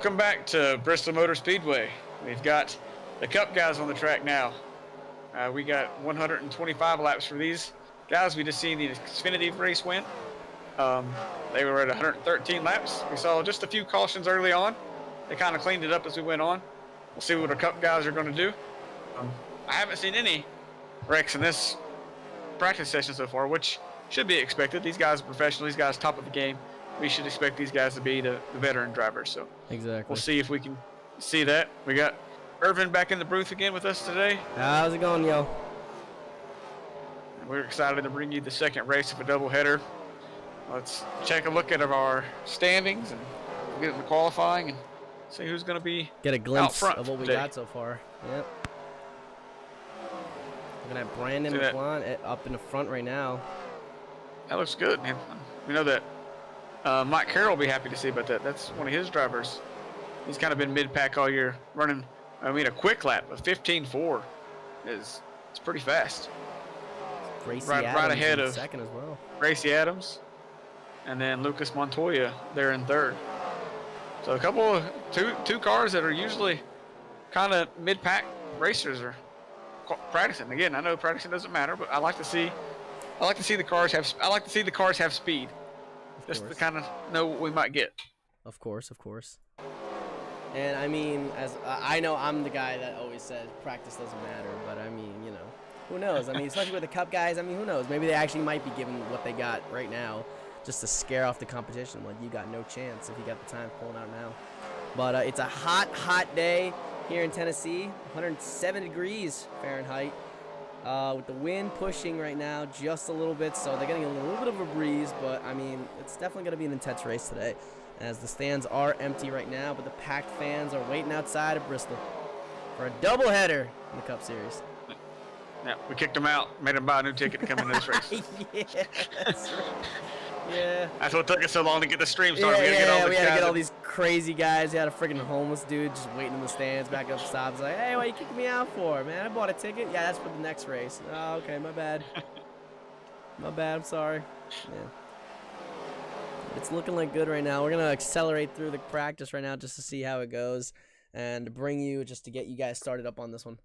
Welcome back to Bristol Motor Speedway. We've got the Cup guys on the track now. We got 125 laps for these guys. We just seen the Xfinity race win. They were at 113 laps. We saw just a few cautions early on. They kind of cleaned it up as we went on. We'll see what our Cup guys are going to do. I haven't seen any wrecks in this practice session so far, which should be expected. These guys are professional. These guys top of the game. We should expect these guys to be the veteran drivers. So exactly. We'll see if we can see that. We got Irvin back in the booth again with us today. How's it going, yo? And we're excited to bring you the second race of a doubleheader. Let's take a look at our standings and get into qualifying and see who's going to be get a glimpse out front of what we today. got so far. Yep. Looking at Brandon McLaughlin up in the front right now. That looks good, man. We know that Mike Carroll will be happy to see about that. That's one of his drivers. He's kind of been mid-pack all year, running, a quick lap of 15.4 it's pretty fast. Gracie right ahead of second as well. Gracie Adams, and then Lucas Montoya there in third. So a couple of two cars that are usually kind of mid-pack racers are practicing. Again, I know practicing doesn't matter, but I like to see the cars have. I like to see the cars have speed, just to kind of know what we might get. Of course. And I mean, as I know, I'm the guy that always says practice doesn't matter, but I mean, who knows? I mean, especially with the Cup guys. I mean, who knows? Maybe they actually might be giving what they got right now just to scare off the competition. Like, you got no chance if you got the time pulling out now. But it's a hot day here in Tennessee. 107 degrees Fahrenheit. With the wind pushing right now just a little bit, so they're getting a little bit of a breeze, but I mean, it's definitely going to be an intense race today, as the stands are empty right now, but the packed fans are waiting outside of Bristol for a doubleheader in the Cup Series. Yeah, we kicked them out, made them buy a new ticket to come into this race. Yeah, that's right. Yeah. That's what took us so long to get the stream started. Yeah, we had to get all these these crazy guys. We had a freaking homeless dude just waiting in the stands back up stops. Like, hey, what are you kicking me out for, man? I bought a ticket. Yeah, that's for the next race. Oh, okay, my bad. My bad, I'm sorry. Yeah. It's looking like good right now. We're going to accelerate through the practice right now just to see how it goes and bring you just to get you guys started up on this one.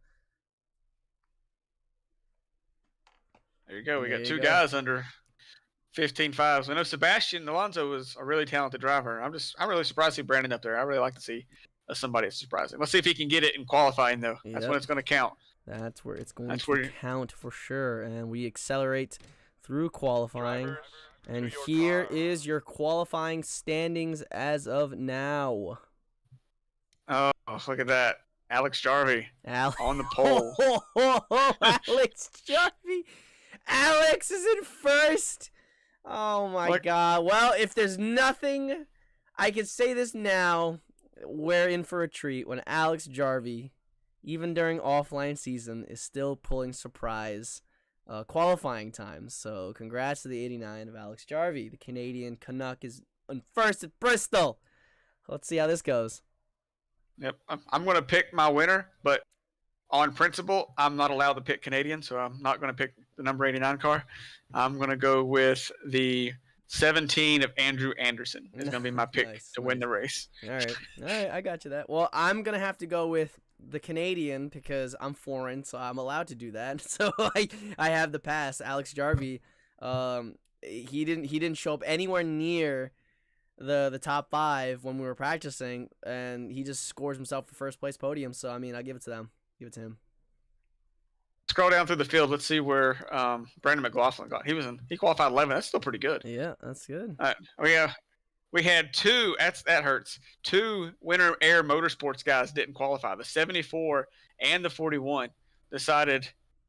There you go. We got two guys under 15.5s. I know Sebastian Alonso was a really talented driver. I'm really surprised to see Brandon up there. I really like to see somebody surprising. Let's see if he can get it in qualifying, though. That's when it's going to count. That's where it's going to count for sure. And we accelerate through qualifying. And here is your qualifying standings as of now. Oh, look at that. Alex Jarvie on the pole. Alex Jarvie. Alex is in first. Oh, my God. Well, if there's nothing, I can say this now. We're in for a treat when Alex Jarvie, even during offline season, is still pulling surprise qualifying times. So congrats to the 89 of Alex Jarvie. The Canadian Canuck is in first at Bristol. Let's see how this goes. Yep. I'm going to pick my winner, but on principle, I'm not allowed to pick Canadian, so I'm not going to pick the number 89 car. I'm going to go with the 17 of Andrew Anderson. It's going to be my pick to win the race. All right, I got you that. Well, I'm going to have to go with the Canadian because I'm foreign, so I'm allowed to do that. So I have the pass. Alex Jarvie, he didn't show up anywhere near the top 5 when we were practicing, and he just scores himself the first place podium. So I mean, I'll give it to them. Give it to him. Scroll down through the field. Let's see where Brandon McLaughlin got. He qualified 11. That's still pretty good. Yeah, that's good. We had two. That hurts. 2 Winter Air Motorsports guys didn't qualify. The 74 and the 41 decided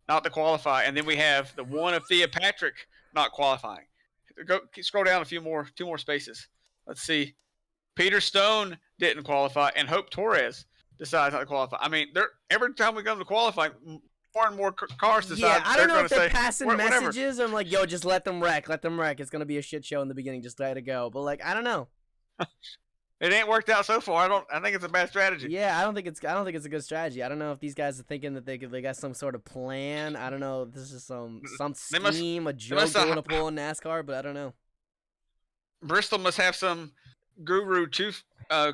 not to qualify, and then we have the one of Thea Patrick not qualifying. Scroll down 2 more spaces. Let's see. Peter Stone didn't qualify, and Hope Torres decides not to qualify. I mean, every time we come to qualify, more and more cars decide. Yeah, I don't know if they're passing whatever. messages. I'm like, yo, just let them wreck. Let them wreck. It's going to be a shit show in the beginning. Just let it go. But, like, I don't know. It ain't worked out so far. I think it's a bad strategy. Yeah, I don't think it's a good strategy. I don't know if these guys are thinking that they got some sort of plan. I don't know if this is some scheme, a joke they want to pull in NASCAR, but I don't know. Bristol must have some guru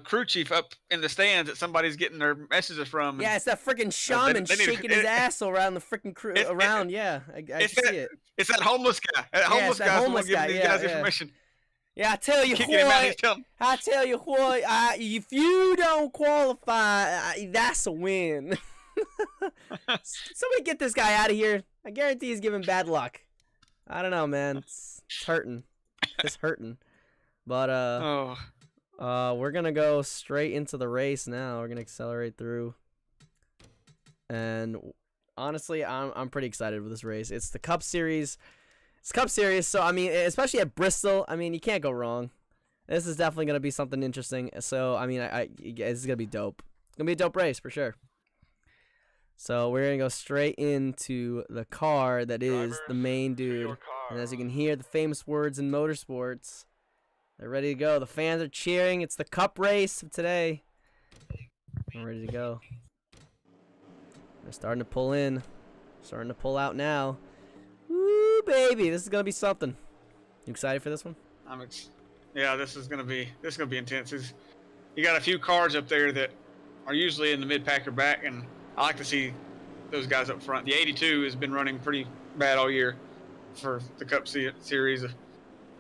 crew chief up in the stands that somebody's getting their messages from. Yeah, it's that freaking shaman they need shaking his ass around the freaking crew. Yeah, I see it. It's that homeless guy. That homeless that guy's homeless the one giving guy, these guys information. Yeah, I tell you Kicking him out, he's what. telling. I tell you what. If you don't qualify, that's a win. Somebody get this guy out of here. I guarantee he's giving bad luck. I don't know, man. It's hurting. It's hurting. But we're gonna go straight into the race now. We're gonna accelerate through. And honestly, I'm pretty excited with this race. It's the Cup Series. It's Cup Series, so I mean, especially at Bristol, I mean, you can't go wrong. This is definitely gonna be something interesting. So I mean, this is gonna be dope. It's gonna be a dope race for sure. So we're gonna go straight into the car that is the main dude. And as you can hear, the famous words in motorsports, they're ready to go. The fans are cheering. It's the Cup race of today. We're ready to go. They're starting to pull in. Starting to pull out now. Woo, baby, this is gonna be something. You excited for this one? Yeah, this is gonna be intense. You got a few cars up there that are usually in the mid-pack or back, and I like to see those guys up front. The 82 has been running pretty bad all year for the Cup Series.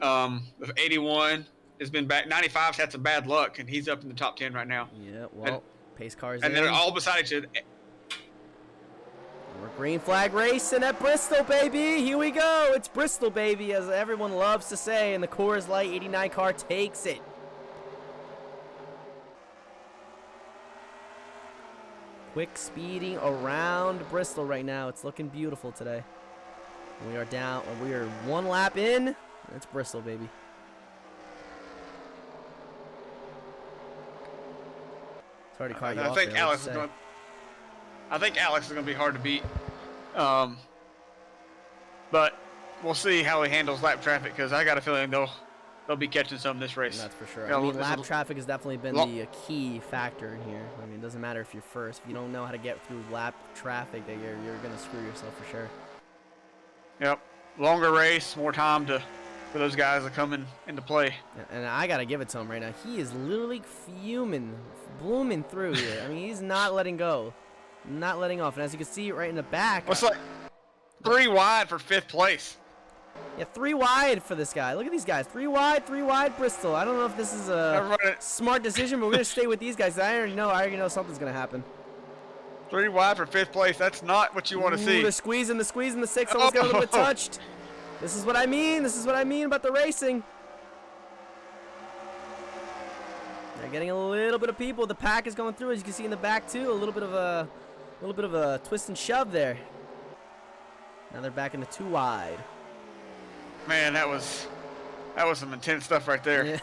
The 81 has been back. 95's had some bad luck, and he's up in the top 10 right now. Yeah, well, pace cars and in. they're all beside each other. We're green flag racing at Bristol, baby. Here we go. It's Bristol, baby, as everyone loves to say, and the Coors Light 89 car takes it. Quick speeding around Bristol right now. It's looking beautiful today. We are down. We are one lap in. It's Bristol, baby. It's already caught you off there. I think Alex is going to be hard to beat. But we'll see how he handles lap traffic, because I got a feeling they'll be catching some this race. That's for sure. I mean, lap traffic has definitely been the key factor in here. I mean, it doesn't matter if you're first. If you don't know how to get through lap traffic, then you're going to screw yourself for sure. Yep. Longer race, more time for those guys to come into play. And I got to give it to him right now. He is literally fuming, blooming through here. I mean, he's not letting go. Not letting off. And as you can see right in the back. It's like 3 wide for 5th place. Yeah, 3 wide for this guy. Look at these guys. 3 wide, Bristol. I don't know if this is a smart decision, but we're going to stay with these guys. I already know something's going to happen. 3 wide for 5th place. That's not what you want to see. The squeezing, the 6 almost got a little bit touched. This is what I mean. This is what I mean about the racing. They're getting a little bit of people. The pack is going through, as you can see in the back too. A little bit of a twist and shove there. Now they're back into 2 wide. Man, that was some intense stuff right there. Yeah.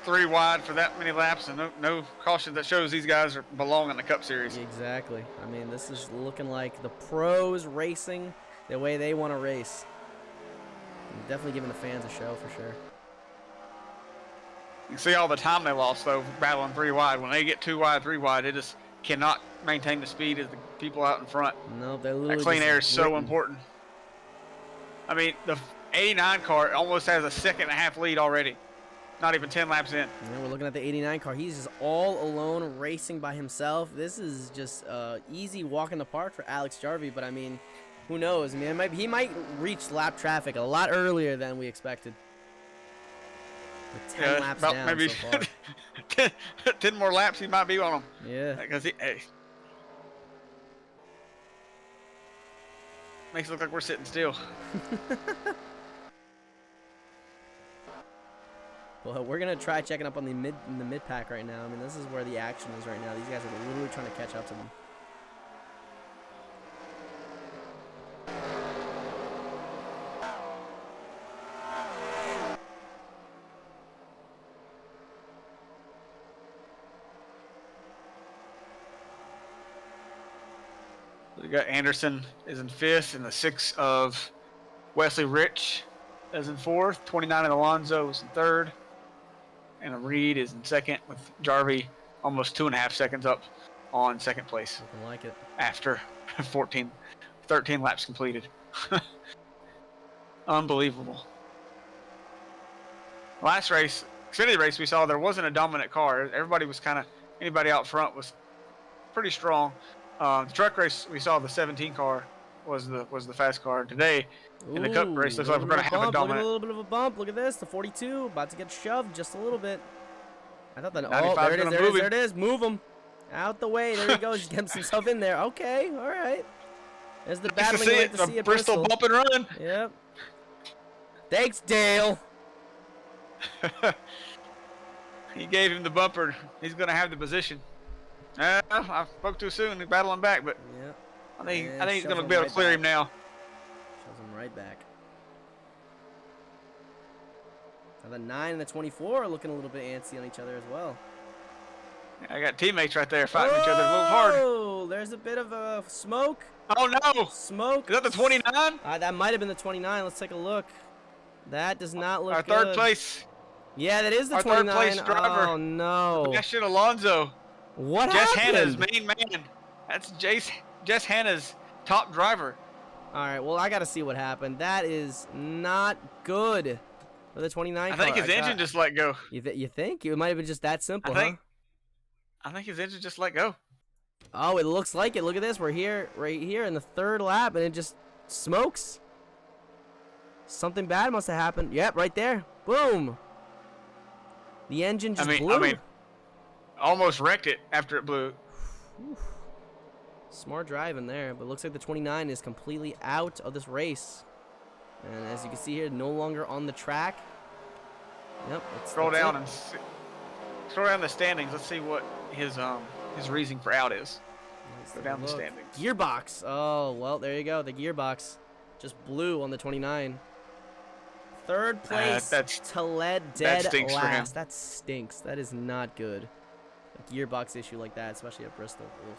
3 wide for that many laps, and no caution. That shows these guys belong in the Cup Series. Exactly. I mean, this is looking like the pros racing the way they want to race. Definitely giving the fans a show for sure. You can see all the time they lost, though, battling 3 wide. When they get 2 wide, 3 wide, they just cannot maintain the speed as the people out in front. No, they're literally that clean air is so important. I mean, the 89 car almost has a 2.5 lead already. Not even 10 laps in. Yeah, we're looking at the 89 car. He's just all alone racing by himself. This is just easy walk in the park for Alex Jarvie, but I mean, who knows? I mean, he might reach lap traffic a lot earlier than we expected. With 10 laps down maybe so far. 10 more laps, he might be on him. Yeah. Because makes it look like we're sitting still. Well, we're gonna try checking up on the mid pack right now. I mean, this is where the action is right now. These guys are literally trying to catch up to them. We got Anderson is in 5th, and the 6 of Wesley Rich is in 4th. 29 of Alonso is in 3rd. And Reed is in 2nd, with Jarvie almost 2.5 seconds up on 2nd place. Looking like it. After 13 laps completed. Unbelievable. Last race, Xfinity race we saw there wasn't a dominant car. Everybody was kind of, anybody out front was pretty strong. The truck race we saw the 17 car was the fast car. Today in the Cup race looks like we're going to have a dominant. Look at a little bit of a bump. Look at this. The 42 about to get shoved just a little bit. I thought that. Oh, there it is. There it is. There it is. Move him out the way. There he goes. He gets himself in there. Okay. All right. There's the battling we like to see at Bristol. Bump and run. Yep. Thanks, Dale. He gave him the bumper. He's going to have the position. I spoke too soon. He's battling back, but yep. I think he's going to be able to clear him now. Shoves him right back. Now the 9 and the 24 are looking a little bit antsy on each other as well. I got teammates right there fighting each other a little hard. Oh, there's a bit of a smoke. Oh no! Smoke. Is that the 29? That might have been the 29. Let's take a look. That does not look Our good. third place. Yeah, that is the Our 29. third place driver. Oh no. Sebastian Alonso. What Jess happened? Hanna's main man. That's Jess Hanna's top driver. All right, well, I got to see what happened. That is not good for the 29 I think car. his engine just let go. You think? It might have been just that simple, I think his engine just let go. Oh, it looks like it. Look at this. We're here, right here in the third lap, and it just smokes. Something bad must have happened. Yep, right there. Boom. The engine just blew. I mean, almost wrecked it after it blew. Smart driving there, but looks like the 29 is completely out of this race. And as you can see here, no longer on the track. Yep. Scroll down the standings. Let's see what his reasoning for out is. Go down the standings. Gearbox. Oh, well, there you go. The gearbox just blew on the 29. Third place to lead dead stinks for him. last. That stinks. That is not good. A gearbox issue like that, especially at Bristol. Ugh.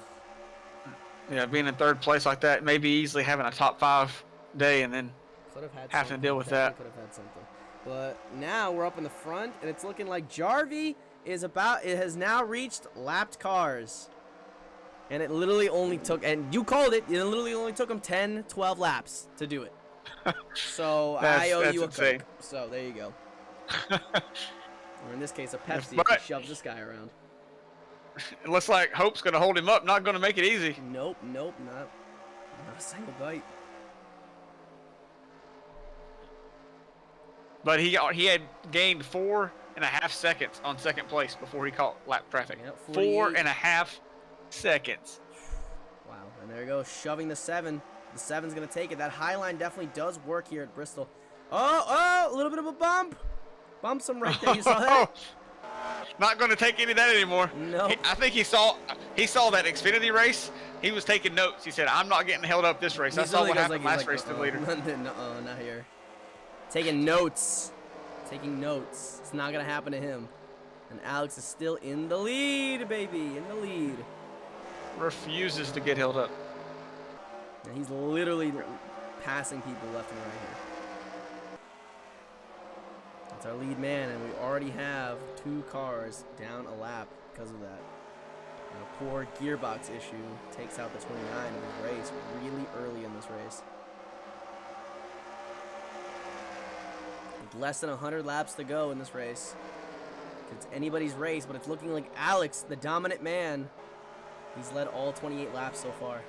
Yeah, being in third place like that, maybe easily having a top 5 day and then having to deal with that. Could have had something. But now we're up in the front, and it's looking like Jarvie has now reached lapped cars. And it literally only took, and you called it, it literally only took him 10, 12 laps to do it. So I owe you a Coke. So there you go. Or in this case, a Pepsi if he shoves this guy around. It looks like Hope's going to hold him up, not going to make it easy. Nope, not a single bite. But he had gained 4.5 seconds on second place before he caught lap traffic. Yep, 4.5 seconds. Wow, and there you go, shoving the 7. The 7's going to take it. That high line definitely does work here at Bristol. Oh, a little bit of a bump. Bumps him right there. You saw that? Not going to take any of that anymore. No. I think he saw that Xfinity race. He was taking notes. He said, I'm not getting held up this race. I saw what happened last race to the leader. No, not here. Taking notes. Taking notes. It's not going to happen to him. And Alex is still in the lead, baby. In the lead. Refuses to get held up. And he's literally passing people left and right here. That's our lead man, and we already have 2 cars down a lap because of that. And a poor gearbox issue takes out the 29 in the race really early in this race. With less than 100 laps to go in this race. It's anybody's race, but it's looking like Alex, the dominant man, he's led all 28 laps so far.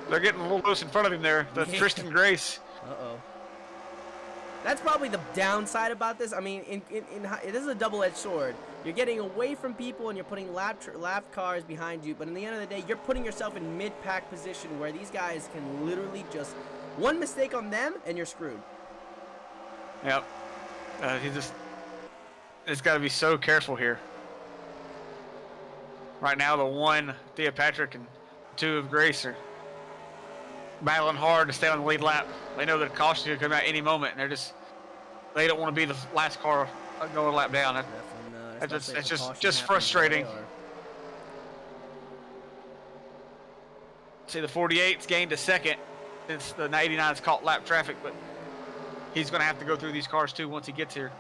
They're getting a little loose in front of him there. That's Tristan Grace. Uh-oh. That's probably the downside about this. I mean, this is a double-edged sword. You're getting away from people and you're putting lap cars behind you, but in the end of the day, you're putting yourself in mid-pack position where these guys can literally just one mistake on them and you're screwed. Yep. He's got to be so careful here. Right now, the 1, Thea Patrick, and 2 of Grace are battling hard to stay on the lead lap. They know that caution could come out any moment, and they don't want to be the last car going a lap down. It's just frustrating. See, the 48's gained a second since the 89's caught lap traffic, but he's going to have to go through these cars too once he gets here.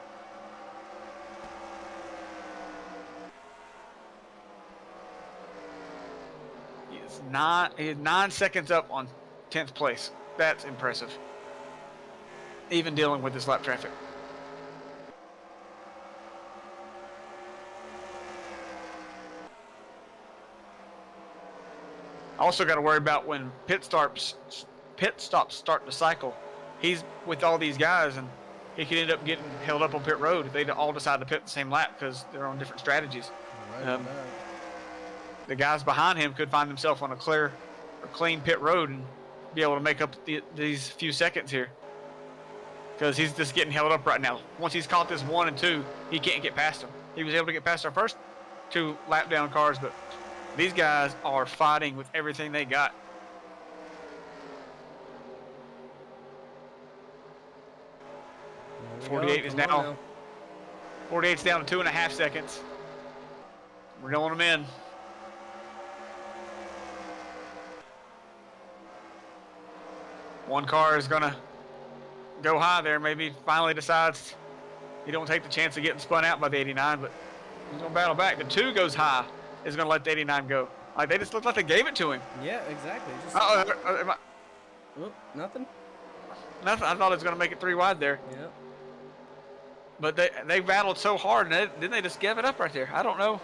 He is 9 seconds up on 10th place. That's impressive. Even dealing with this lap traffic. Also got to worry about when pit stops start to cycle. He's with all these guys, and he could end up getting held up on pit road if they all decide to pit the same lap because they're on different strategies. Right, The guys behind him could find themselves on a clear or clean pit road and be able to make up these few seconds here, because he's just getting held up right now. Once he's caught this 1 and 2, he can't get past them. He was able to get past our first 2 lap down cars, but these guys are fighting with everything they got. There we 48 go. is Come on now 48's down to 2.5 seconds. We're going them in. One car is gonna go high there. Maybe finally decides he don't take the chance of getting spun out by the 89, but he's gonna battle back. The 2 goes high, is gonna let the 89 go. Like, they just looked like they gave it to him. Yeah, exactly. Just Oh, nothing. nothing. I thought it was gonna make it 3 wide there, Yeah. but they battled so hard, and then they just gave it up right there. I don't know.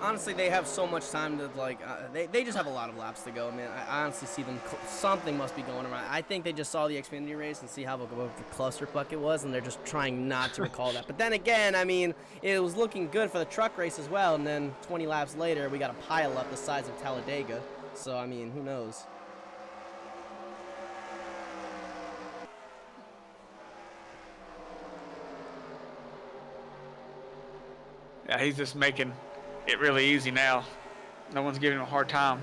Honestly, they have so much time to they just have a lot of laps to go, man. I honestly see them. Something must be going around. I think they just saw the Xfinity race and see how the clusterfuck it was, and they're just trying not to recall that. But then again, I mean, it was looking good for the truck race as well, and then 20 laps later, we got a pile up the size of Talladega. So I mean, who knows? Yeah, he's just making it really easy now. No one's giving him a hard time.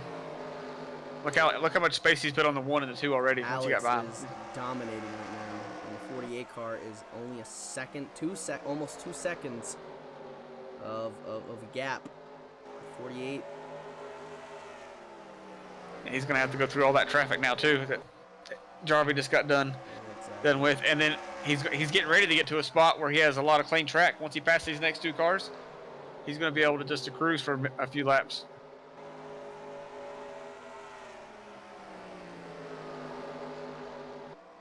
Look how much space he's put on the 1 and the 2 already. Once he got by him. Alex is dominating right now, and the 48 car is only a second, almost 2 seconds of gap. 48. And he's gonna have to go through all that traffic now too that Jarvie just got done with, and then he's getting ready to get to a spot where he has a lot of clean track. Once he passes these next 2 cars, he's going to be able to just cruise for a few laps.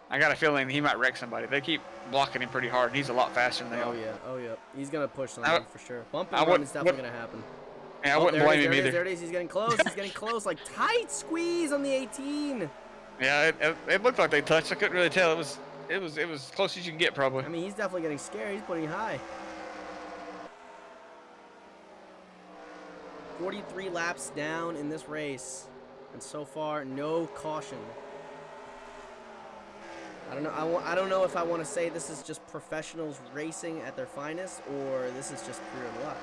I got a feeling he might wreck somebody. They keep blocking him pretty hard, and he's a lot faster than they are. Oh yeah. He's gonna push something for sure. Bump and run is definitely gonna happen. Yeah, I wouldn't blame him either. There it is. He's getting close. He's getting close. Like tight squeeze on the 18. Yeah, it looked like they touched. I couldn't really tell. It was as close as you can get, probably. I mean, he's definitely getting scared. He's putting high. 43 laps down in this race, and so far no caution. I don't know. I don't know if I want to say this is just professionals racing at their finest, or this is just pure luck.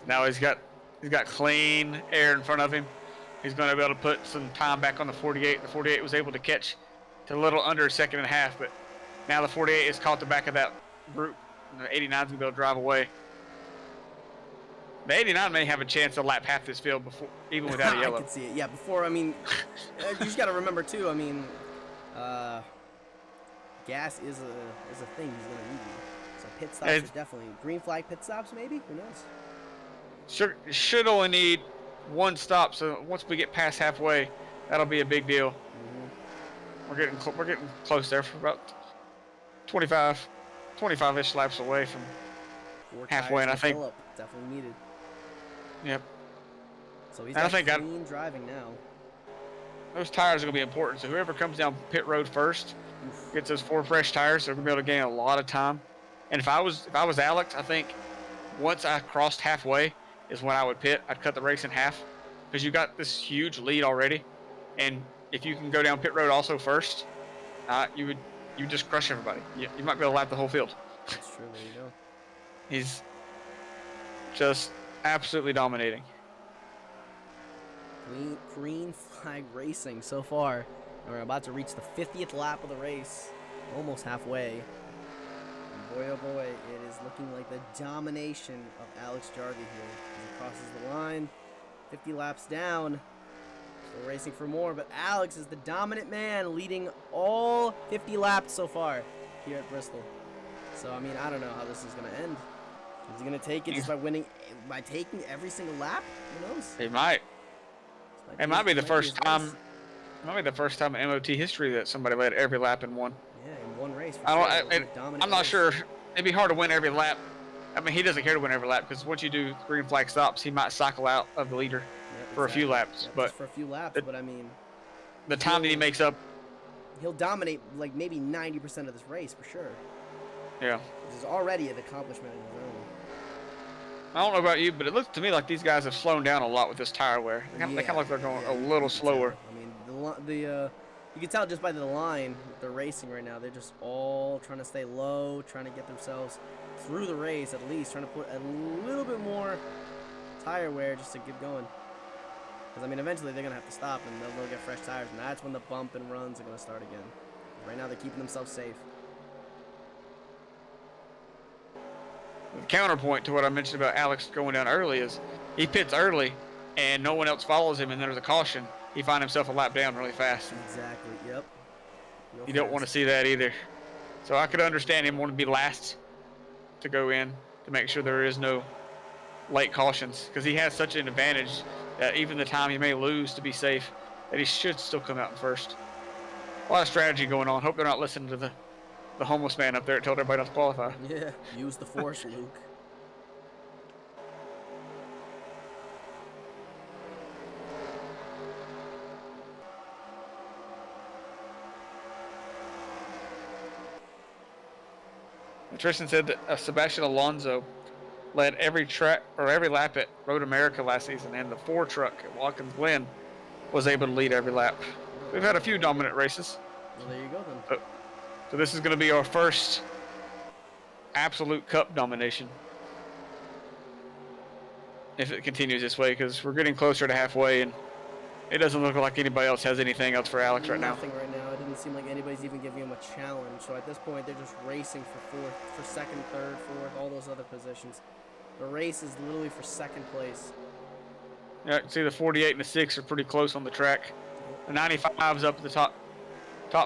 Now he's got clean air in front of him. He's going to be able to put some time back on the 48. The 48 was able to catch to a little under a second and a half, but now the 48 has caught the back of that group. The 89 is going to be able to drive away. The 89 may have a chance to lap half this field before, even without a yellow. I can see it. Yeah, before, I mean, you just got to remember, too, I mean, gas is a thing he's going to need. So pit stops are definitely, green flag pit stops maybe? Who knows? Should only need 1 stop, so once we get past halfway, that'll be a big deal. Mm-hmm. We're getting close there for about 25-ish laps away from halfway, and I think definitely needed. Yep. So he's got clean driving now. Those tires are going to be important. So whoever comes down pit road first gets those 4 fresh tires. So we're going to be able to gain a lot of time. And if I was Alex, I think once I crossed halfway is when I would pit. I'd cut the race in half because you got this huge lead already. And if you can go down pit road also first, you just crush everybody. You might be able to lap the whole field. That's true. There you go. He's just absolutely dominating. Green flag racing so far. We're about to reach the 50th lap of the race. Almost halfway. And boy, oh boy, it is looking like the domination of Alex Jarvie here. As he crosses the line. 50 laps down. Still racing for more, but Alex is the dominant man, leading all 50 laps so far here at Bristol. So, I mean, I don't know how this is going to end. Is he going to take it just by taking every single lap? Who knows? He might. It might be the first time. It might be the first time in MOT history that somebody led every lap in one. Yeah, in one race. I'm not sure. It'd be hard to win every lap I mean, he doesn't care to win every lap because once you do green flag stops, he might cycle out of the leader Yep, for a few laps. Yep, but just for a few laps. the, But I mean, the time that he makes up, he'll dominate like maybe 90% of this race for sure. yeah. Which is already an accomplishment in his own. I don't know about you, but it looks to me like these guys have slowed down a lot with this tire wear. They kind of look like they're going a little slower. I mean, you can tell just by the line they're racing right now. They're just all trying to stay low, trying to get themselves through the race at least, trying to put a little bit more tire wear just to get going. Because I mean, eventually they're gonna have to stop and they'll get fresh tires, and that's when the bump and runs are gonna start again. Right now they're keeping themselves safe. The counterpoint to what I mentioned about Alex going down early is he pits early and no one else follows him and there's a caution. He finds himself a lap down really fast. Exactly, yep. You don't want to see that either. So I could understand him wanting to be last to go in to make sure there is no late cautions because he has such an advantage that even the time he may lose to be safe, that he should still come out in first. A lot of strategy going on. Hope they're not listening to the homeless man up there that told everybody not to qualify. Yeah, use the force, Luke. Tristan said that Sebastian Alonso led every lap at Road America last season, and the 4 truck at Watkins Glen was able to lead every lap. We've had a few dominant races. Well, there you go then. So this is going to be our first absolute cup domination if it continues this way, because we're getting closer to halfway and it doesn't look like anybody else has anything else for Alex right now. Nothing right now. It doesn't seem like anybody's even giving him a challenge. So at this point, they're just racing for second, third, fourth, all those other positions. The race is literally for second place. Yeah, I can see the 48 and the 6 are pretty close on the track. The 95's up at the top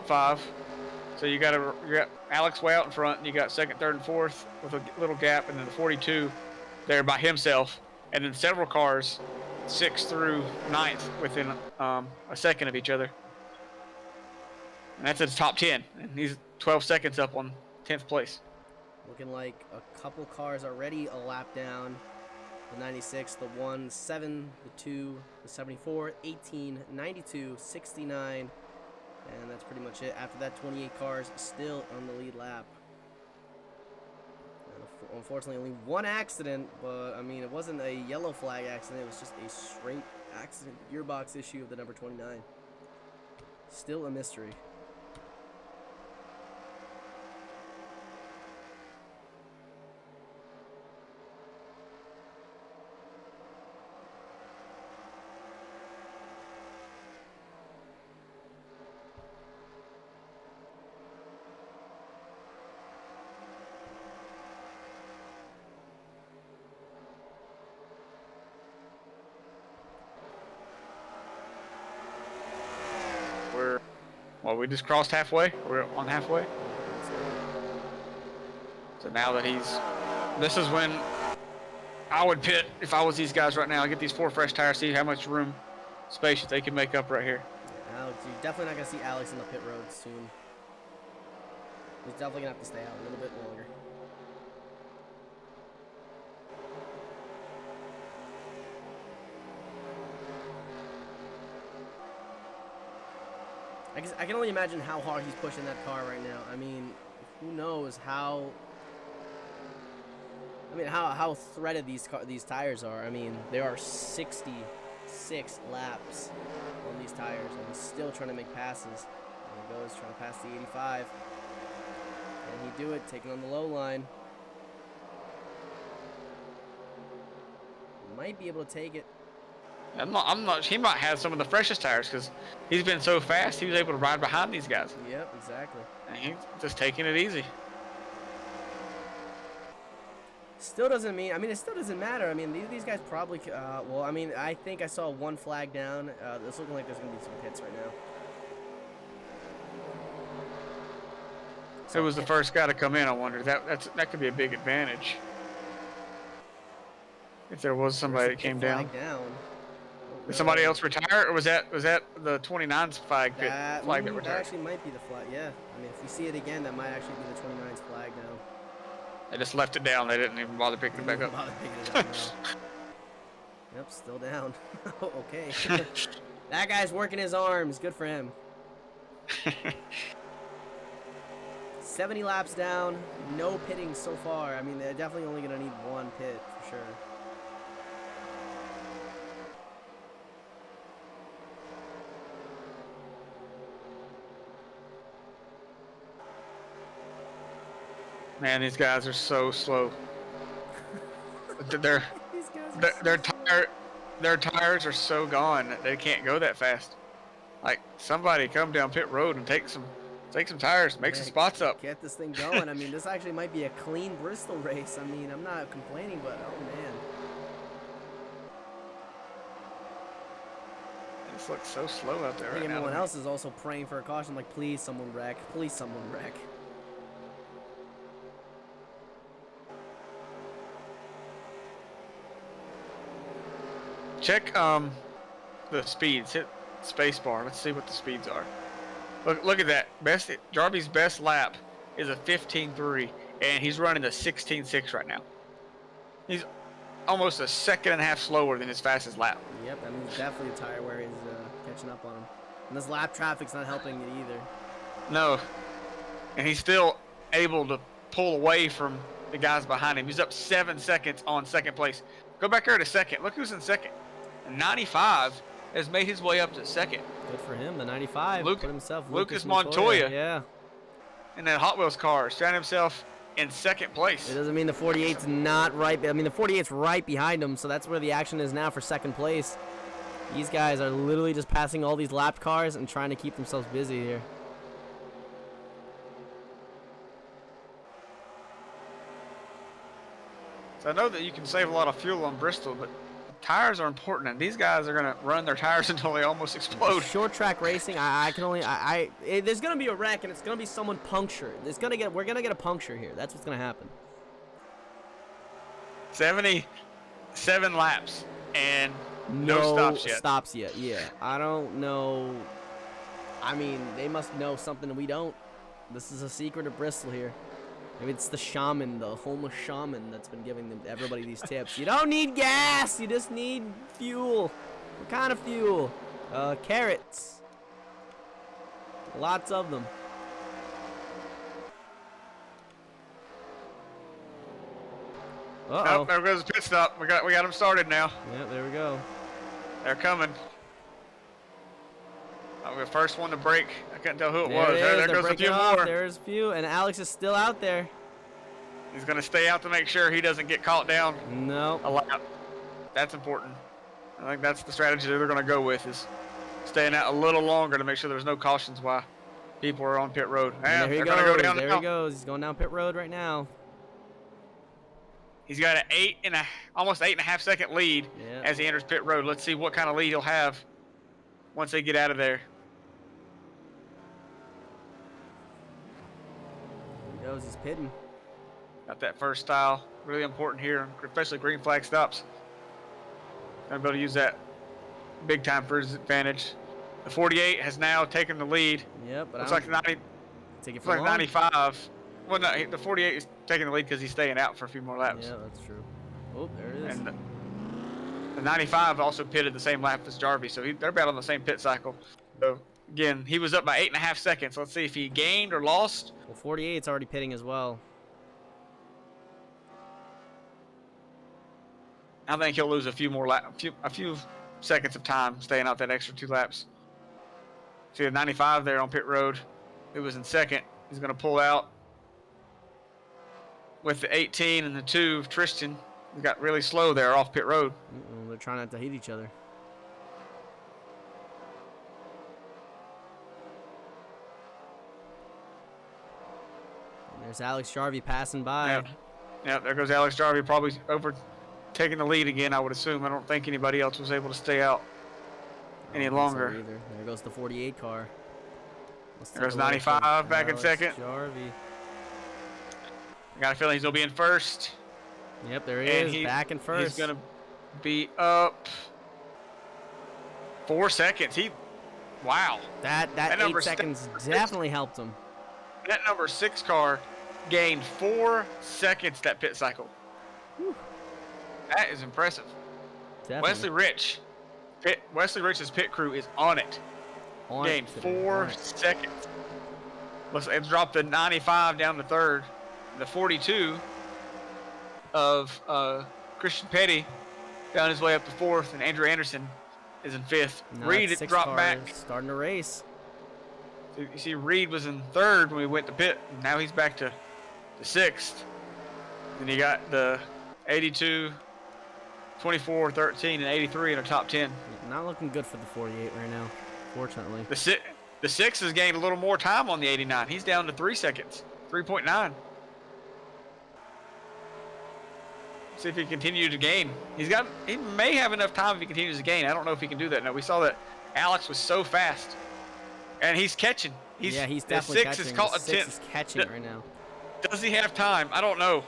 5. So you got Alex way out in front, and you got second, third, and fourth with a little gap, and then the 42 there by himself, and then several cars 6th through 9th within a second of each other. And that's at the top 10, and he's 12 seconds up on 10th place. Looking like a couple cars already a lap down. The 96, the 1, 7, the 2, the 74, 18, 92, 69, and that's pretty much it. After that, 28 cars still on the lead lap. And unfortunately, only one accident, but I mean, it wasn't a yellow flag accident. It was just a straight accident, gearbox issue of the number 29. Still a mystery. Well, we just crossed halfway. We're on halfway. So now that this is when I would pit if I was these guys right now. I get these 4 fresh tires, see how much room, space that they can make up right here. Alex, you're definitely not going to see Alex in the pit road soon. He's definitely going to have to stay out a little bit longer. I can only imagine how hard he's pushing that car right now. I mean, who knows how threaded these tires are. I mean, there are 66 laps on these tires, and he's still trying to make passes. There he goes, trying to pass the 85. Can he do it? Taking on the low line. Might be able to take it. I'm not. He might have some of the freshest tires because he's been so fast. He was able to ride behind these guys. Yep, exactly. And he's just taking it easy. Still doesn't mean. I mean, it still doesn't matter. I mean, these guys probably. Well, I mean, I think I saw one flag down. It's looking like there's gonna be some pits right now. Who was the first guy to come in? I wonder. That could be a big advantage. If there was somebody that came down. Did somebody else retire, or was that the 29's flag that retired? That actually might be the flag. Yeah. I mean, if we see it again, that might actually be the 29's flag now. They just left it down. They didn't even bother picking it back Didn't up. even bother picking it up, no. Yep, still down. Okay. That guy's working his arms. Good for him. 70 laps down. No pitting so far. I mean, they're definitely only going to need one pit for sure. Man, these guys are so slow. Their These guys are their tires are so gone that they can't go that fast. Like, somebody come down pit road and take some tires, make some spots up. get this thing going. I mean, this actually might be a clean Bristol race. I mean, I'm not complaining, but oh man. This looks so slow out there I think right now. everyone else is also praying for a caution. Like, please, someone wreck. Please, someone wreck. Check the speeds. Hit spacebar. Let's see what the speeds are. Look at that. Jarvy's best lap is a 15.3, and he's running a 16.6 right now. He's almost a second and a half slower than his fastest lap. Yep, I mean, definitely a tire wear is catching up on him. And this lap traffic's not helping it either. No, and he's still able to pull away from the guys behind him. He's up 7 seconds on second place. Go back there to second. Look who's in second. And 95 has made his way up to second. Good for him. The 95 put himself. Lucas Montoya. Yeah. In that Hot Wheels car, found himself in second place. It doesn't mean the 48's not right. I mean, the 48's right behind him, so that's where the action is now for second place. These guys are literally just passing all these lapped cars and trying to keep themselves busy here. So I know that you can save a lot of fuel on Bristol, but tires are important, and these guys are gonna run their tires until they almost explode. Short track racing, there's gonna be a wreck, and it's gonna be someone punctured. We're gonna get a puncture here. That's what's gonna happen. 77 laps and no stops yet. Yeah, I don't know. I mean, they must know something that we don't. This is a secret of Bristol here. Maybe it's the shaman, the homeless shaman that's been giving everybody these tips. You don't need gas, you just need fuel. What kind of fuel? Carrots. Lots of them. Uh-oh. Oh, there goes the pit stop. We got them started now. Yeah, there we go. They're coming. I'm the first one to break. I couldn't tell who it was. It is. There They're goes a few off. more. There's a few, and Alex is still out there. He's going to stay out to make sure he doesn't get caught down No. a lap. That's important. I think that's the strategy that they're going to go with, is staying out a little longer to make sure there's no cautions while people are on pit road. And there he they're goes. going to go down There now. he goes. He's going down pit road right now. He's got an almost 8.5 second lead as he enters pit road. Let's see what kind of lead he'll have once they get out of there. There he goes. He's pitting. Got that first style. Really important here, especially green flag stops. Gonna be able to use that big time for his advantage. The 48 has now taken the lead. Yep, but Looks like 90. take it Looks for like long. 95. Well, no, the 48 is taking the lead because he's staying out for a few more laps. Yeah, that's true. Oh, there it is. And the 95 also pitted the same lap as Jarvie, so they're about on the same pit cycle. So again, he was up by 8.5 seconds. Let's see if he gained or lost. Well, 48's already pitting as well. I think he'll lose a few more a few seconds of time staying out that extra 2 laps. See the 95 there on pit road, who was in second. He's going to pull out with the 18 and the 2 of Tristan. He got really slow there off pit road. They're trying not to hit each other. And there's Alex Jarvie passing by. Yeah, there goes Alex Jarvie, probably overtaking the lead again, I would assume. I don't think anybody else was able to stay out any longer. So there goes the 48 car. There's 95 back in second. Jarvie. I got a feeling he's going to be in first. Yep, there he is, back in first. He's going to be up 4 seconds. Wow. That 8 seconds definitely helped him. That number 6 car gained 4 seconds that pit cycle. Whew. That is impressive. Definitely. Wesley Rich's pit crew is on it. On Gained it today, 4 on it. seconds. It dropped the 95 down to third. The 42 of Christian Petty found his way up to fourth, and Andrew Anderson is in fifth. Now Reed it's had 6 dropped cars back. starting to race. So you see, Reed was in third when we went to pit. And now he's back to sixth. Then you got the 82, 24, 13, and 83 in the top 10. Not looking good for the 48 right now, fortunately. The six has gained a little more time on the 89. He's down to 3 seconds, 3.9. See if he continues to gain. He may have enough time if he continues to gain. I don't know if he can do that. Now we saw that Alex was so fast, and he's catching. He's definitely the six catching. is caught The a 6 10th. is catching right now. Does he have time? I don't know,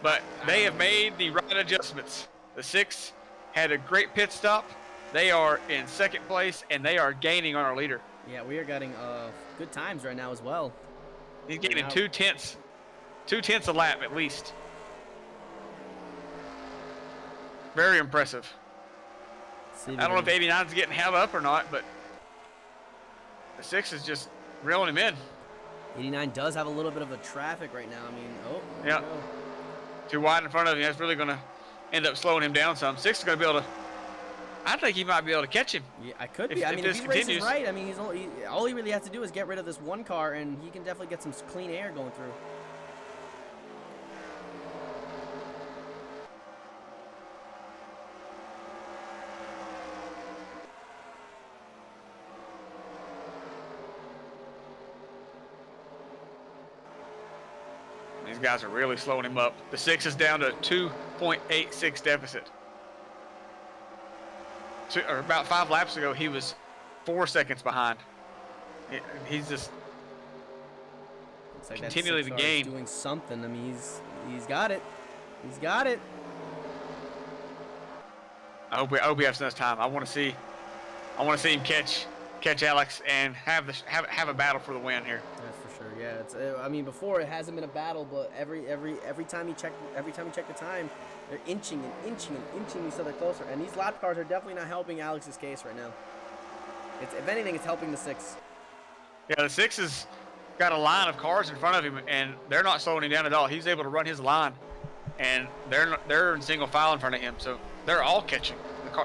but they have made the right adjustments. The 6 had a great pit stop. They are in second place, and they are gaining on our leader. Yeah, we are getting good times right now as well. He's gaining Now- 2/10 a lap at least. Very impressive. See, I don't know if 89 is getting held up or not, but the 6 is just reeling him in. 89 does have a little bit of a traffic right now. I mean, there Yeah. we go. Too wide in front of him. That's really going to end up slowing him down some. 6 is going to be able to. I think he might be able to catch him. Yeah, I could If- be. I if mean, this if he races continues- right, I mean, all he really has to do is get rid of this one car, and he can definitely get some clean air going through. These guys are really slowing him up. The 6 is down to 2.86 deficit. Or about 5 laps ago, he was 4 seconds behind. He's just Looks like continually that to 6 car is gain. doing something. I mean, he's got it. He's got it. I hope he has enough time. I want to see him catch Alex and have a battle for the win here. That's for sure. Yeah, it's. I mean, before it hasn't been a battle, but every time you check the time, they're inching each other closer. And these lap cars are definitely not helping Alex's case right now. If anything, it's helping the 6. Yeah, the 6 has got a line of cars in front of him, and they're not slowing him down at all. He's able to run his line, and they're in single file in front of him, so they're all catching.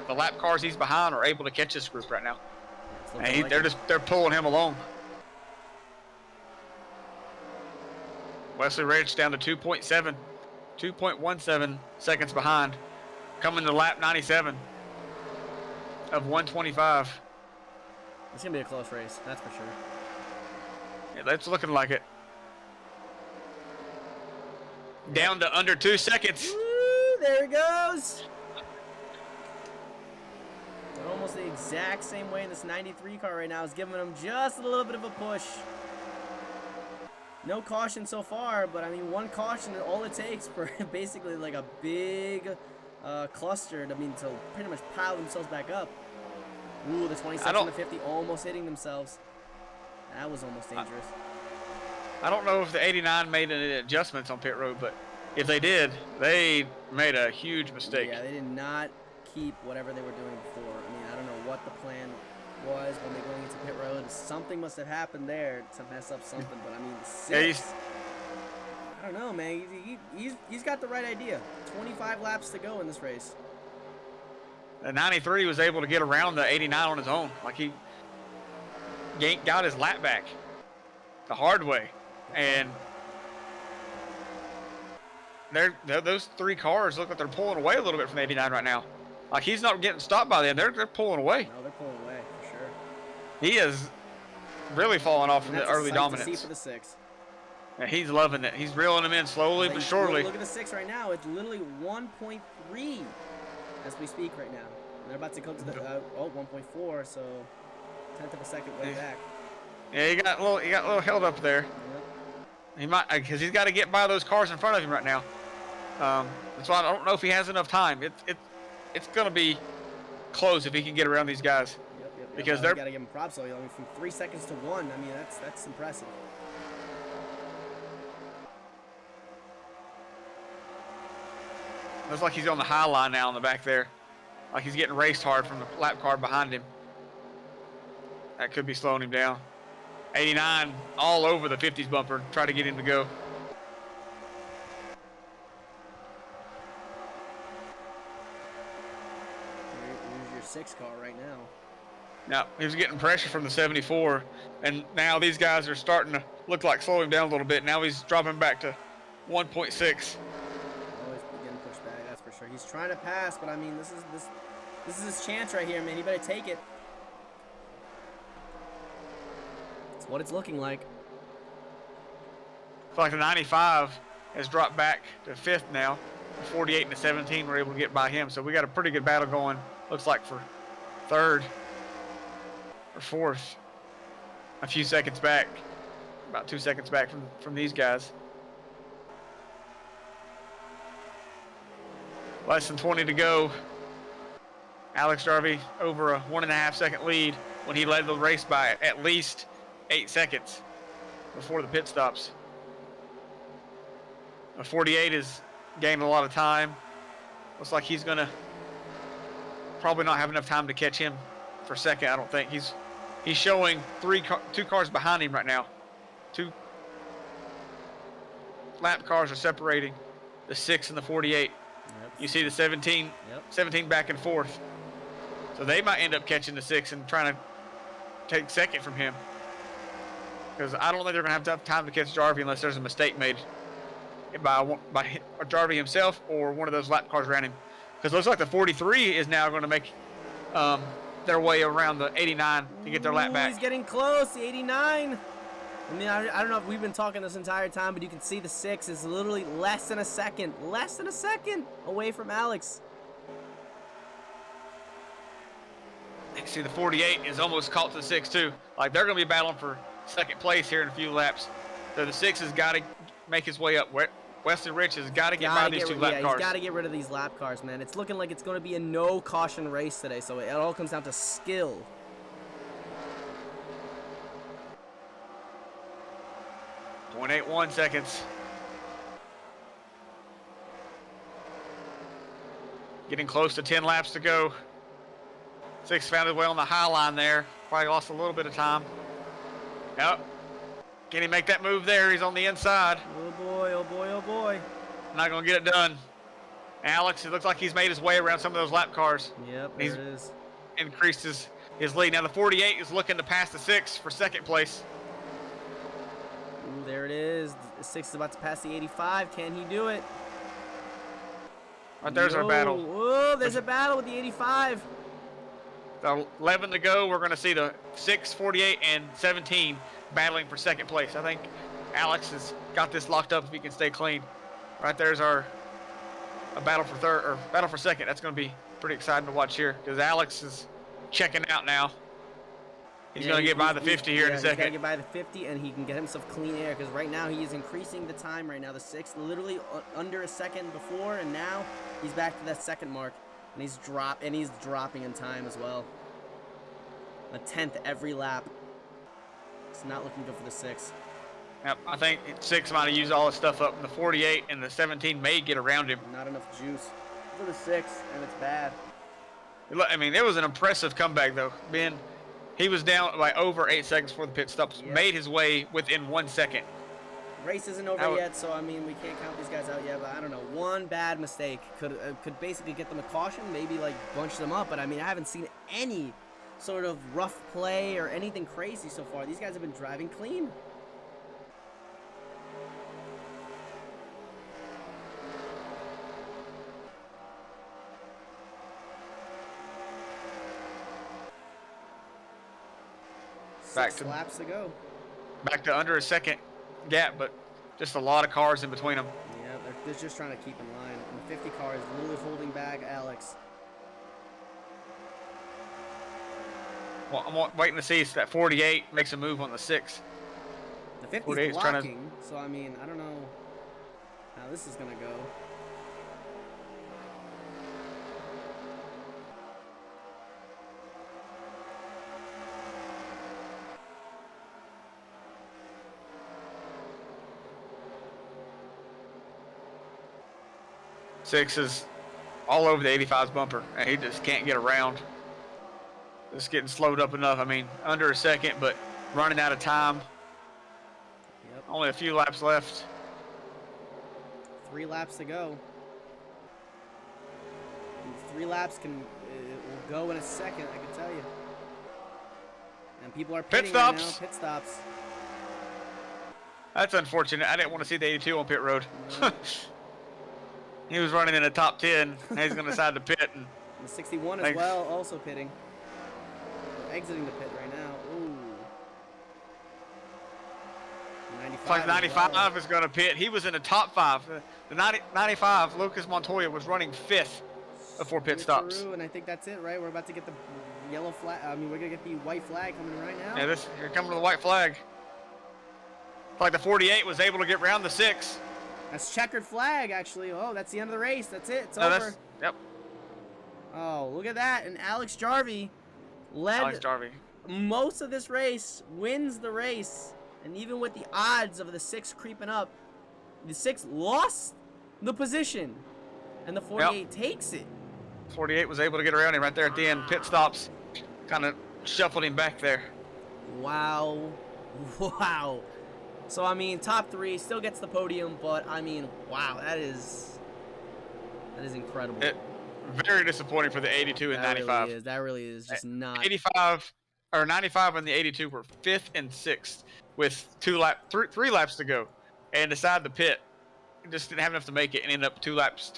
The lap cars he's behind are able to catch this group right now, It's looking and like they're pulling him along. Wesley Ridge down to 2.17 seconds behind, coming to lap 97 of 125. It's gonna be a close race, that's for sure. Yeah, that's looking like it. Down to under 2 seconds. Woo, there it goes. They're almost the exact same way in this 93 car right now. Is giving them just a little bit of a push. No caution so far, but I mean, one caution is all it takes for basically like a big cluster to pretty much pile themselves back up. Ooh, the 26 and the 50 almost hitting themselves. That was almost dangerous. I don't know if the 89 made any adjustments on pit road, but if they did, they made a huge mistake. Yeah, they did not keep whatever they were doing before. I mean, I don't know what the plan was when they were going into pit road. Something must have happened there to mess up something, but I mean, the 6, I don't know, man. He's got the right idea. 25 laps to go in this race. The 93 was able to get around the 89 on his own. Like he got his lap back the hard way. And those 3 cars look like they're pulling away a little bit from the 89 right now. Like he's not getting stopped by them. They're pulling away. No, they're pulling away for sure. He is really falling off from And the that's a early sight to dominance. see for the 6. And he's loving it. He's reeling them in slowly but surely. Look at the 6 right now. It's literally 1.3 as we speak right now. And they're about to come to the 1.4, so 10th of a second way back. Yeah, he got a little held up there. Yep. He might, because he's got to get by those cars in front of him right now. That's why I don't know if he has enough time. It's going to be close if he can get around these guys. Yep. Because You they're gotta give him props though. I mean, from 3 seconds to 1. I mean, that's impressive. Looks like he's on the high line now on the back there. Like he's getting raced hard from the lap car behind him. That could be slowing him down. 89 all over the 50s bumper. Try to get him to go. Here's your 6 car right now. Now, he was getting pressure from the 74, and now these guys are starting to look like slowing him down a little bit. Now he's dropping back to 1.6. Always getting pushed back, that's for sure. He's trying to pass, but I mean, this is his chance right here, man. He better take it. It's what it's looking like. I feel like the 95 has dropped back to 5th now. The 48 and the 17 were able to get by him, so we got a pretty good battle going, looks like, for 3rd or 4th. A few seconds back, about 2 seconds back from these guys. Less than 20 to go. Alex Jarvie over a 1.5 second lead when he led the race by at least 8 seconds before the pit stops. The 48 is gaining a lot of time. Looks like he's gonna probably not have enough time to catch him for second. I don't think he's showing 2 cars behind him right now. 2 lap cars are separating the 6 and the 48. Yep. You see the 17, 17 back and forth. So they might end up catching the 6 and trying to take second from him. Because I don't think they're going to have enough time to catch Jarvie unless there's a mistake made by Jarvie himself or one of those lap cars around him. Because it looks like the 43 is now going to make their way around the 89 to get their lap back. He's getting close, the 89. I mean, I don't know if we've been talking this entire time, but you can see the 6 is literally less than a second away from Alex. See, the 48 is almost caught to the 6 too. Like they're going to be battling for second place here in a few laps. So the 6 has got to make his way up. Weston Rich has got to get by these 2 lap cars. He's got to get rid of these lap cars, man. It's looking like it's going to be a no caution race today, so it all comes down to skill. .81 seconds. Getting close to 10 laps to go. 6 found his way on the high line there. Probably lost a little bit of time. Yep. Can he make that move there? He's on the inside. Oh boy, oh boy, oh boy. Not going to get it done. Alex, it looks like he's made his way around some of those lap cars. Yep, there it is. Increased his lead. Now the 48 is looking to pass the 6 for second place. Ooh, there it is. The 6 is about to pass the 85. Can he do it? Right there's our battle. Whoa, there's a battle with the 85. 11 to go. We're going to see the 6, 48, and 17 battling for second place. I think Alex has got this locked up if he can stay clean. Right there's a battle for third or battle for second. That's going to be pretty exciting to watch here because Alex is checking out now. He's going to get by the 50 here in a second. He's got to get by the 50 and he can get himself clean air because right now he is increasing the time right now. The 6 literally under a second before and now he's back to that second mark and he's dropping in time as well. A 10th every lap. It's not looking good for the 6. Yep, I think 6 might have used all his stuff up. The 48 and the 17 may get around him. Not enough juice for the 6 and it's bad. I mean, it was an impressive comeback though. He was down by over 8 seconds before the pit stops. Yep. Made his way within 1 second. Race isn't over yet, so I mean we can't count these guys out yet. But I don't know, one bad mistake could basically get them a caution, maybe like bunch them up. But I mean I haven't seen any sort of rough play or anything crazy so far. These guys have been driving clean. Six laps to go. Back to under a second gap, but just a lot of cars in between them. Yeah, they're just trying to keep in line. And 50 cars literally holding back Alex. Well, I'm waiting to see if that 48 makes a move on the 6. The 50 is blocking, so I mean, I don't know how this is going to go. Six is all over the 85's bumper, and he just can't get around. Just getting slowed up enough. I mean, under a second, but running out of time. Yep. Only a few laps left. 3 laps to go. And 3 laps it will go in a second, I can tell you. And people are pitting right now. Pit stops. That's unfortunate. I didn't want to see the 82 on pit road. No. He was running in the top 10. He's going to decide to pit. And the 61 as well, also pitting. Exiting the pit right now. Ooh. 95 like 95 well. is going to pit. He was in the top 5. The 95, Lucas Montoya, was running 5th before pit stops. And I think that's it, right? We're about to get the yellow flag. I mean, we're going to get the white flag coming right now. Yeah, here coming to the white flag. Like the 48 was able to get round the 6. That's checkered flag, actually. Oh, that's the end of the race. That's it. It's over. Yep. Oh, look at that. And Alex Jarvie led most of this race, wins the race. And even with the odds of the 6 creeping up, the 6 lost the position. And the 48 takes it. 48 was able to get around him right there at the end. Pit stops. Kind of shuffled him back there. Wow. Wow. So, I mean, top 3 still gets the podium, but, I mean, wow, that is incredible. Very disappointing for the 82 and 95. Really is. That really is just not. 95 and the 82 were 5th and 6th with 3 laps to go, and decided to pit. Just didn't have enough to make it, and ended up 3 laps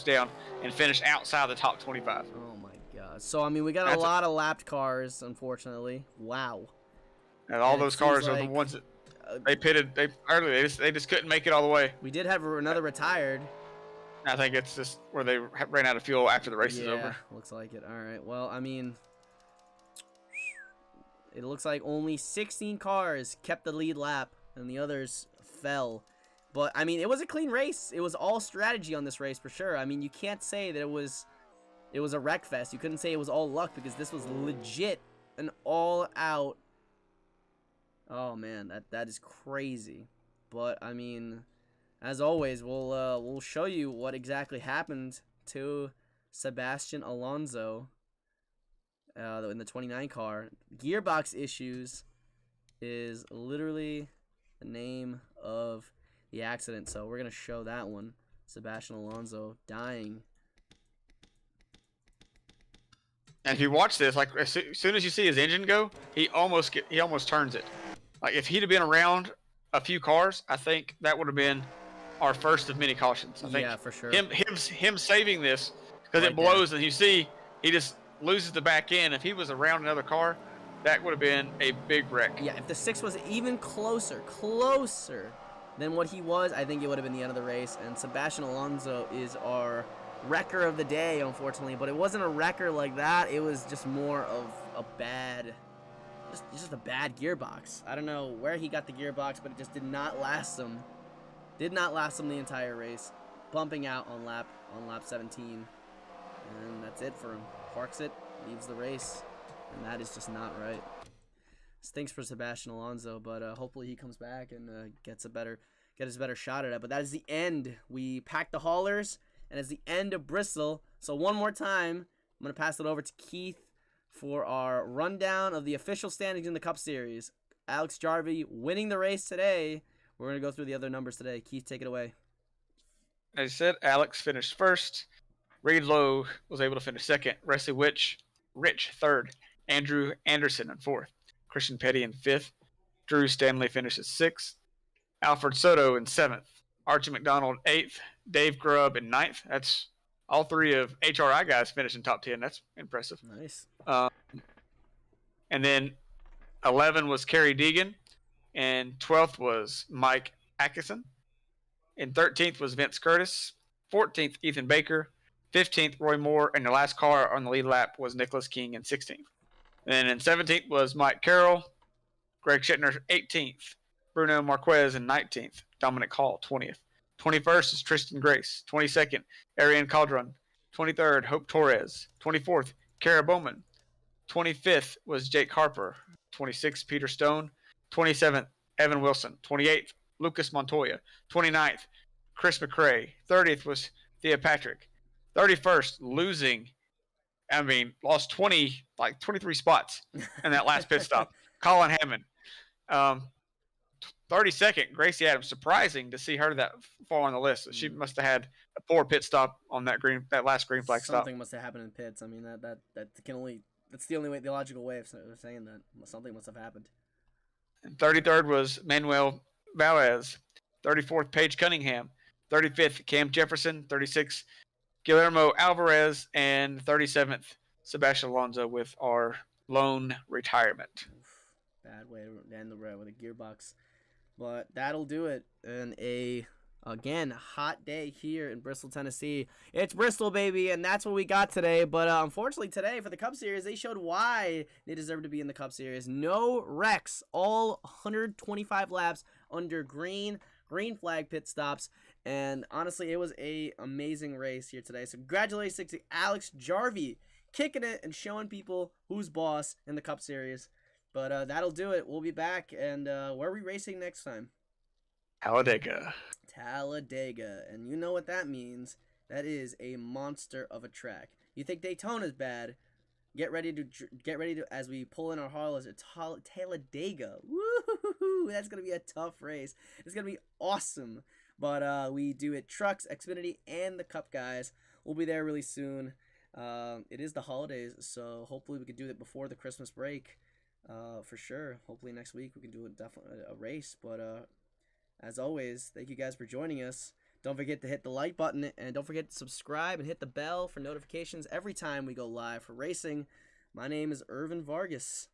down, and finished outside the top 25. Oh my God! So I mean, we got a lot of lapped cars, unfortunately. Wow. And all those cars are the ones that they pitted early. They just couldn't make it all the way. We did have another retired. I think it's just where they ran out of fuel after the race is over. Looks like it. All right. Well, I mean, it looks like only 16 cars kept the lead lap, and the others fell. But I mean, it was a clean race. It was all strategy on this race for sure. I mean, you can't say that it was a wreck fest. You couldn't say it was all luck, because this was legit an all-out. Oh man, that is crazy. But I mean, as always, we'll show you what exactly happened to Sebastian Alonso in the 29 car. Gearbox issues is literally the name of the accident, so we're gonna show that one. Sebastian Alonso dying. And if you watch this, like as soon as you see his engine go, he almost turns it. Like if he'd have been around a few cars, I think that would have been our first of many cautions. I think for sure. Him saving this because it blows, and you see he just loses the back end. If he was around another car, that would have been a big wreck. Yeah, if the 6 was even closer than what he was, I think it would have been the end of the race. And Sebastian Alonso is our wrecker of the day, unfortunately. But it wasn't a wrecker like that. It was just more of a bad, just a bad gearbox. I don't know where he got the gearbox, but it just did not last him. Did not last him the entire race. Bumping out on lap 17. And that's it for him. Parks it, leaves the race. And that is just not right. Stinks for Sebastian Alonso, but hopefully he comes back and gets a better shot at it. But that is the end. We packed the haulers, and it's the end of Bristol. So one more time, I'm going to pass it over to Keith for our rundown of the official standings in the Cup Series. Alex Jarvie winning the race today. We're going to go through the other numbers today. Keith, take it away. As I said, Alex finished first. Reed Lowe was able to finish second. Wesley Rich third. Andrew Anderson in fourth. Christian Petty in fifth. Drew Stanley finishes sixth. Alfred Soto in seventh. Archie McDonald eighth. Dave Grubb in ninth. That's all 3 of HRI guys finishing top 10. That's impressive. Nice. And then 11 was Kerry Deegan. And 12th was Mike Atkinson. And 13th was Vince Curtis. 14th, Ethan Baker. 15th, Roy Moore. And the last car on the lead lap was Nicholas King in 16th. And in 17th was Mike Carroll. Greg Schittner, 18th. Bruno Marquez in 19th. Dominic Hall, 20th. 21st is Tristan Grace. 22nd, Ariane Calderon. 23rd, Hope Torres. 24th, Kara Bowman. 25th was Jake Harper. 26th, Peter Stone. 27th, Evan Wilson. 28th, Lucas Montoya. 29th, Chris McRae. 30th was Thea Patrick. 31st, losing. I mean, lost 23 spots in that last pit stop. Colin Hammond. 32nd, Gracie Adams. Surprising to see her that far on the list. She must have had a poor pit stop on that last green flag stop. Something must have happened in pits. I mean, that's the only way, the logical way of saying that. Something must have happened. And 33rd was Manuel Valles. 34th, Paige Cunningham. 35th, Cam Jefferson. 36th, Guillermo Alvarez. And 37th, Sebastian Alonso with our lone retirement. Oof, bad way to end the road with a gearbox. But that'll do it. And again, hot day here in Bristol, Tennessee. It's Bristol, baby, and that's what we got today. But unfortunately today for the Cup Series, they showed why they deserve to be in the Cup Series. No wrecks, all 125 laps under green flag pit stops. And honestly, it was a amazing race here today. So congratulations to Alex Jarvie, kicking it and showing people who's boss in the Cup Series. But that'll do it. We'll be back. And where are we racing next time? Talladega. And you know what that means. That is a monster of a track. You think Daytona's bad? Get ready to as we pull in our Harleys at Talladega. Woo! That's gonna be a tough race. It's gonna be awesome. But we do it trucks, Xfinity, and the Cup guys. We'll be there really soon. It is the holidays, so hopefully we can do it before the Christmas break. For sure. Hopefully next week we can do a race. But as always, thank you guys for joining us. Don't forget to hit the like button, and don't forget to subscribe and hit the bell for notifications every time we go live for racing. My name is Irvin Vargas.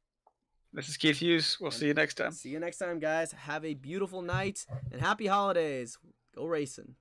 This is Keith Hughes. We'll see you next time. See you next time, guys. Have a beautiful night and happy holidays. Go racing.